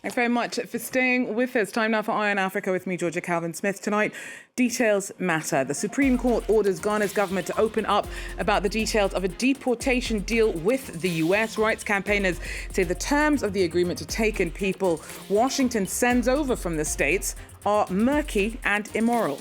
Thanks very much for staying with us. Time now for Eye on Africa with me, Georgia Calvin-Smith. Tonight, details matter. The Supreme Court orders Ghana's government to open up about the details of a deportation deal with the US. Rights campaigners say the terms of the agreement to take in people Washington sends over from the states are murky and immoral.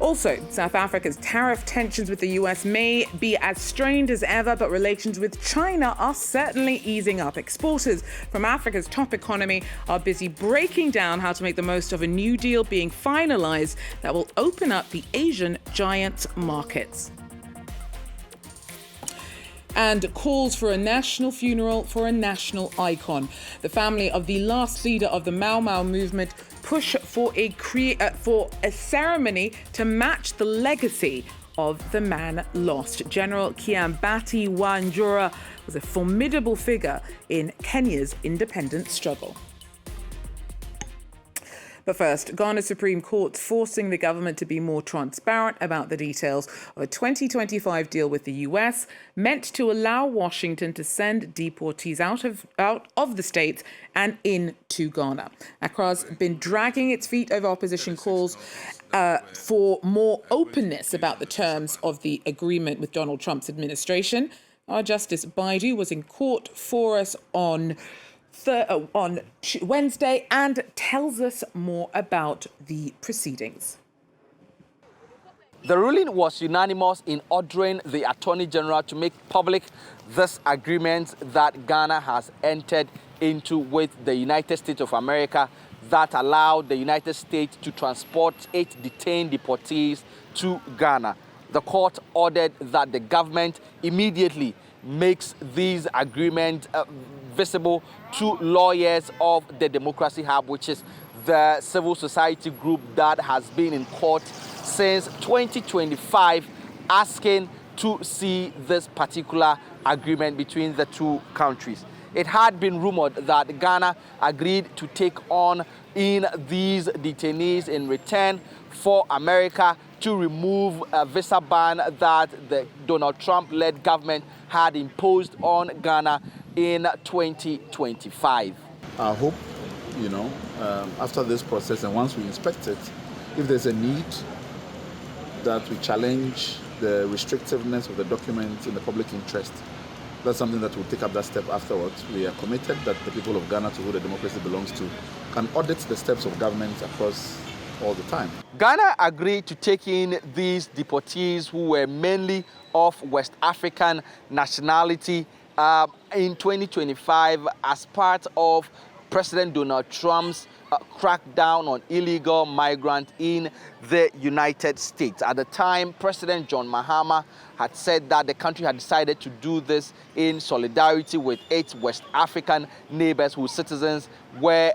Also, South Africa's tariff tensions with the US may be as strained as ever, but relations with China are certainly easing up. Exporters from Africa's top economy are busy breaking down how to make the most of a new deal being finalized that will open up the Asian giant's markets. And calls for a national funeral for a national icon. The family of the last leader of the Mau Mau movement push for a ceremony to match the legacy of the man lost. General Kiambati wa Njora was a formidable figure in Kenya's independence struggle. But first, Ghana's Supreme Court forcing the government to be more transparent about the details of a 2025 deal with the US meant to allow Washington to send deportees out of the states and into Ghana. Accra's been dragging its feet over opposition calls for more openness about the terms of the agreement with Donald Trump's administration. Our Justice Baidu was in court for us on Wednesday and tells us more about the proceedings. The ruling was unanimous in ordering the Attorney General to make public this agreement that Ghana has entered into with the United States of America that allowed the United States to transport 8 detained deportees to Ghana. The court ordered that the government immediately makes these agreements visible to lawyers of the Democracy Hub, which is the civil society group that has been in court since 2025, asking to see this particular agreement between the two countries. It had been rumored that Ghana agreed to take on in these detainees in return for America to remove a visa ban that the Donald Trump-led government had imposed on Ghana in 2025. I hope, after this process and once we inspect it, if there's a need that we challenge the restrictiveness of the document in the public interest, that's something that we'll take up that step afterwards. We are committed that the people of Ghana, to who the democracy belongs to, can audit the steps of government across all the time. Ghana agreed to take in these deportees who were mainly of West African nationality in 2025 as part of President Donald Trump's crackdown on illegal migrants in the United States. At the time, President John Mahama had said that the country had decided to do this in solidarity with 8 West African neighbors whose citizens were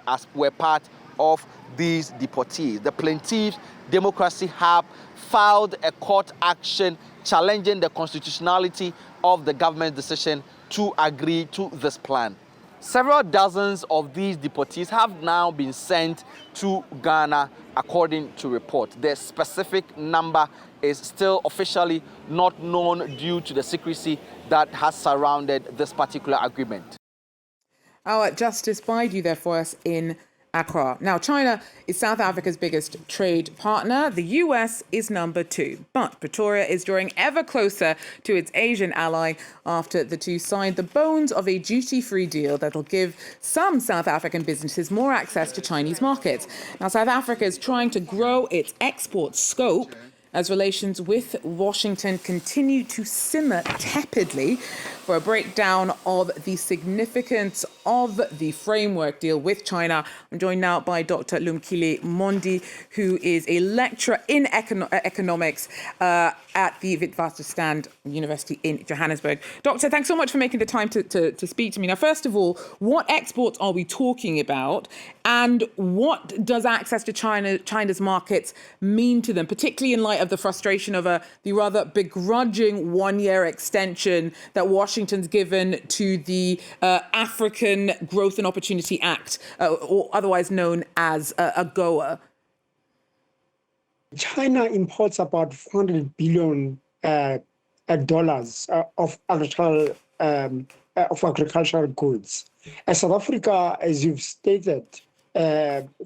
part of these deportees. The plaintiffs' Democracy Hub filed a court action challenging the constitutionality of the government's decision to agree to this plan. Several dozens of these deportees have now been sent to Ghana, according to report. The specific number is still officially not known due to the secrecy that has surrounded this particular agreement. Our Justice Baidu there for us in Accra. Now, China is South Africa's biggest trade partner. The US is number 2. But Pretoria is drawing ever closer to its Asian ally after the two signed the bones of a duty-free deal that will give some South African businesses more access to Chinese markets. Now, South Africa is trying to grow its export scope as relations with Washington continue to simmer tepidly. For a breakdown of the significance of the framework deal with China, I'm joined now by Dr. Lumkile Mondi, who is a lecturer in economics at the Witwatersrand University in Johannesburg. Doctor, thanks so much for making the time to speak to me. Now, first of all, what exports are we talking about, and what does access to China's markets mean to them, particularly in light of the frustration of the rather begrudging one-year extension that Washington's given to the African Growth and Opportunity Act, or otherwise known as AGOA? China imports about $400 billion of agricultural goods. As South Africa, as you've stated,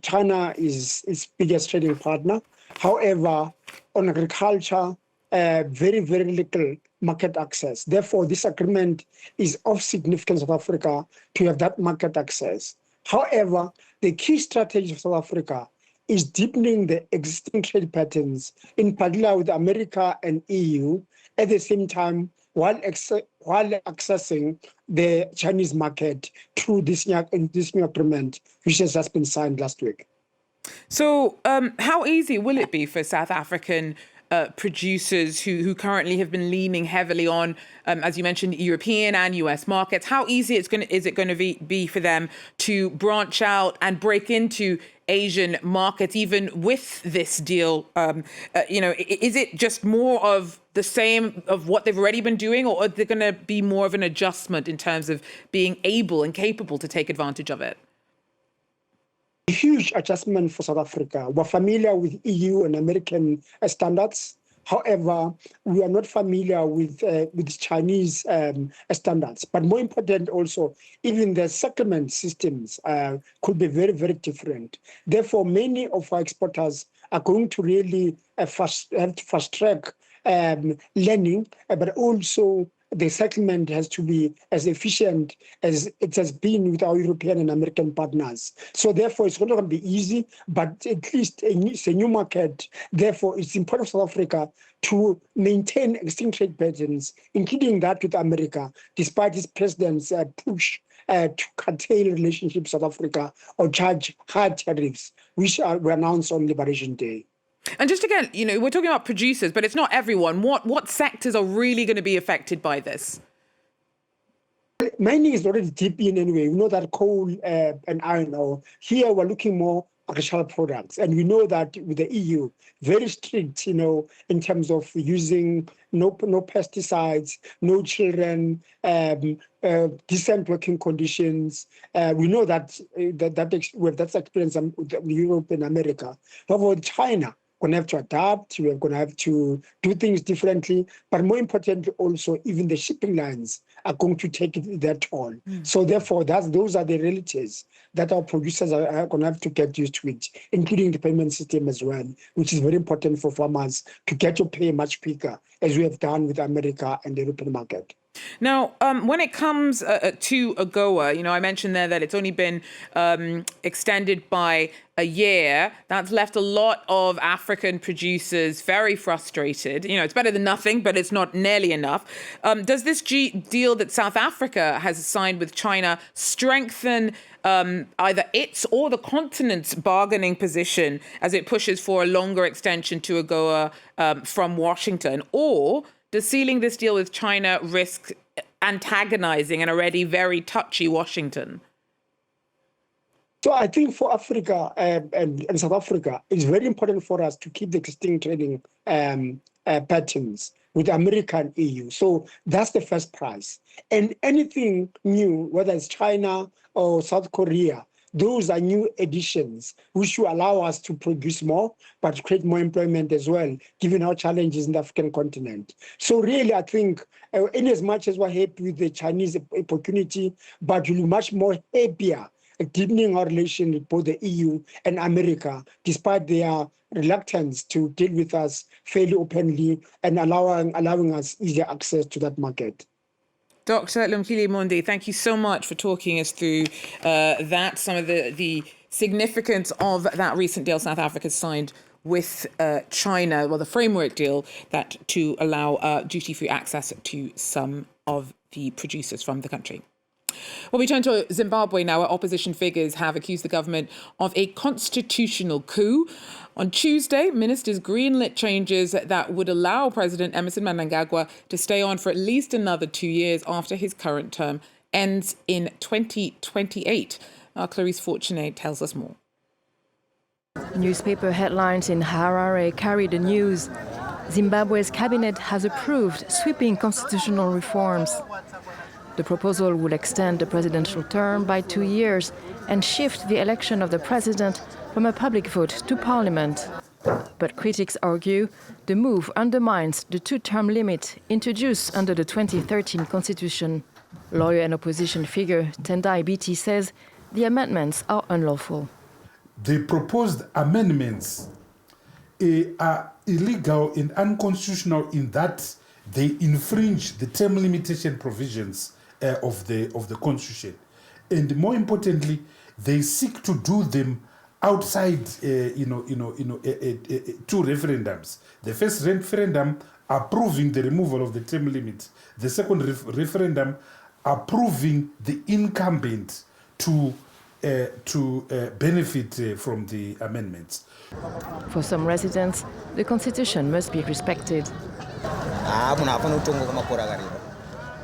China is its biggest trading partner. However, on agriculture, very, very little market access. Therefore, this agreement is of significance of Africa to have that market access. However, the key strategy of South Africa is deepening the existing trade patterns, in particular with America and EU, at the same time, while accessing the Chinese market through this new agreement, which has just been signed last week. So how easy will it be for South African producers who currently have been leaning heavily on, as you mentioned, European and US markets? How easy is it going to be for them to branch out and break into Asian markets, even with this deal? Is it just more of the same of what they've already been doing, or are there going to be more of an adjustment in terms of being able and capable to take advantage of it? A huge adjustment for South Africa. We're familiar with EU and American standards. However, we are not familiar with Chinese standards. But more important also, even the settlement systems could be very, very different. Therefore, many of our exporters are going to really have to fast track learning, but also the settlement has to be as efficient as it has been with our European and American partners. So therefore, it's not going to be easy, but at least it's a new market. Therefore, it's important for South Africa to maintain existing trade patterns, including that with America, despite its president's push to curtail relationships with South Africa or charge high tariffs, which were announced on Liberation Day. And just again, we're talking about producers, but it's not everyone. What sectors are really going to be affected by this? Mining is already deep in anyway. We know that coal and iron ore. Here we're looking more agricultural products. And we know that with the EU, very strict, in terms of using no pesticides, no children, decent working conditions. We know that that's experience with Europe and America. However, with China, we're going to have to adapt, we're going to have to do things differently, but more importantly also, even the shipping lines are going to take their toll. So therefore, those are the realities that our producers are going to have to get used to it, including the payment system as well, which is very important for farmers to get to pay much quicker, as we have done with America and the European market. Now, when it comes to AGOA, I mentioned there that it's only been extended by a year. That's left a lot of African producers very frustrated. It's better than nothing, but it's not nearly enough. Does this deal that South Africa has signed with China strengthen either its or the continent's bargaining position as it pushes for a longer extension to AGOA from Washington? Or does sealing this deal with China risk antagonizing an already very touchy Washington? So I think for Africa and South Africa, it's very important for us to keep the existing trading patterns with America and EU. So that's the first prize. And anything new, whether it's China or South Korea, those are new additions which will allow us to produce more, but create more employment as well, given our challenges in the African continent. So really, I think, in as much as we're happy with the Chinese opportunity, but we'll be much more happier deepening our relation with both the EU and America, despite their reluctance to deal with us fairly openly and allowing us easier access to that market. Dr. Lumkile Mondi, thank you so much for talking us through some of the significance of that recent deal South Africa signed with China, the framework deal that to allow duty-free access to some of the producers from the country. Well, we turn to Zimbabwe now, where opposition figures have accused the government of a constitutional coup. On Tuesday, ministers greenlit changes that would allow President Emmerson Mnangagwa to stay on for at least another 2 years after his current term ends in 2028. Clarice Fortuné tells us more. Newspaper headlines in Harare carry the news. Zimbabwe's cabinet has approved sweeping constitutional reforms. The proposal will extend the presidential term by 2 years and shift the election of the president from a public vote to parliament. But critics argue the move undermines the two-term limit introduced under the 2013 constitution. Lawyer and opposition figure Tendai Biti says the amendments are unlawful. The proposed amendments are illegal and unconstitutional in that they infringe the term limitation provisions of the Constitution. And more importantly, they seek to do them outside, two referendums. The first referendum approving the removal of the term limit. The second referendum approving the incumbent to benefit from the amendments. For some residents, the constitution must be respected.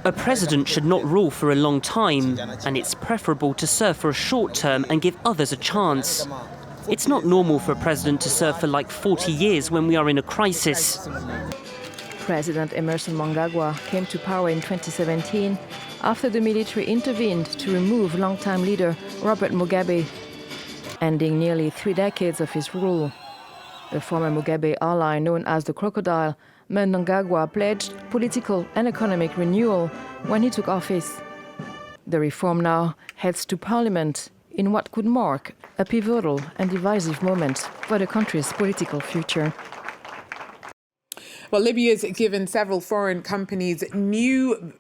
A president should not rule for a long time, and it's preferable to serve for a short term and give others a chance. It's not normal for a president to serve for like 40 years when we are in a crisis. President Emerson Mnangagwa came to power in 2017 after the military intervened to remove longtime leader Robert Mugabe, ending nearly 3 decades of his rule. The former Mugabe ally, known as the Crocodile, Mnangagwa pledged political and economic renewal when he took office. The reform now heads to parliament in what could mark a pivotal and divisive moment for the country's political future. Well, Libya's given several foreign companies new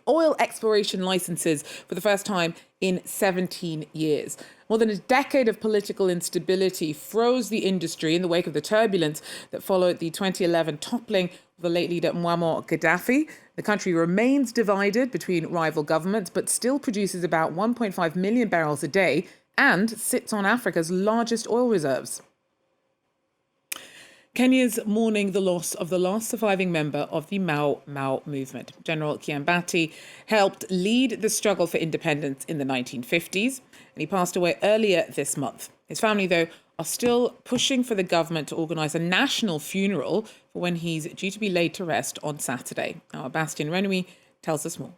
oil exploration licenses for the first time in 17 years. More than a decade of political instability froze the industry in the wake of the turbulence that followed the 2011 toppling of the late leader Muammar Gaddafi. The country remains divided between rival governments, but still produces about 1.5 million barrels a day and sits on Africa's largest oil reserves. Kenya's mourning the loss of the last surviving member of the Mau Mau movement. General Kiambati helped lead the struggle for independence in the 1950s, and he passed away earlier this month. His family, though, are still pushing for the government to organise a national funeral for when he's due to be laid to rest on Saturday. Our Bastien Renouy tells us more.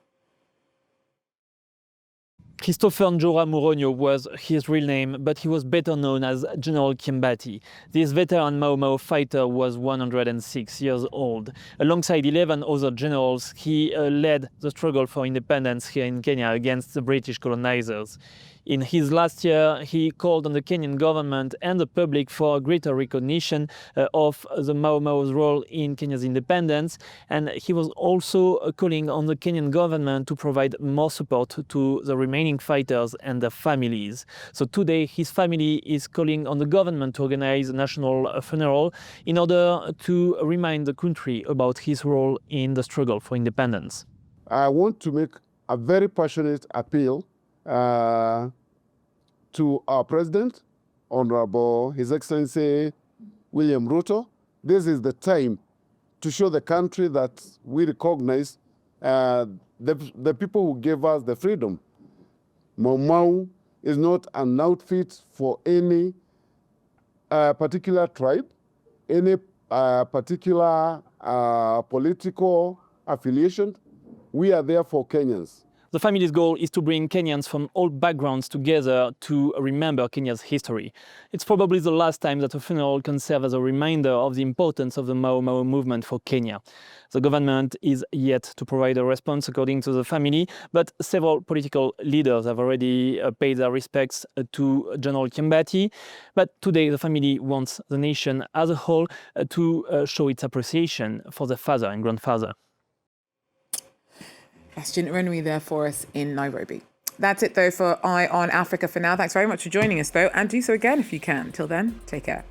Christopher Njora Muronyo was his real name, but he was better known as General Kiambati. This veteran Mau Mau fighter was 106 years old. Alongside 11 other generals, he led the struggle for independence here in Kenya against the British colonizers. In his last year, he called on the Kenyan government and the public for a greater recognition of the Mau Mau's role in Kenya's independence, and he was also calling on the Kenyan government to provide more support to the remaining fighters and their families. So today, his family is calling on the government to organize a national funeral in order to remind the country about his role in the struggle for independence. I want to make a very passionate appeal to our President, Honorable His Excellency William Ruto. This is the time to show the country that we recognize the people who gave us the freedom. Mau Mau is not an outfit for any particular tribe, any particular political affiliation. We are there for Kenyans. The family's goal is to bring Kenyans from all backgrounds together to remember Kenya's history. It's probably the last time that a funeral can serve as a reminder of the importance of the Mau Mau movement for Kenya. The government is yet to provide a response according to the family, but several political leaders have already paid their respects to General Kiambati. But today the family wants the nation as a whole to show its appreciation for their father and grandfather. Bastien Renouy there for us in Nairobi. That's it, though, for Eye on Africa for now. Thanks very much for joining us, though, and do so again if you can. Till then, take care.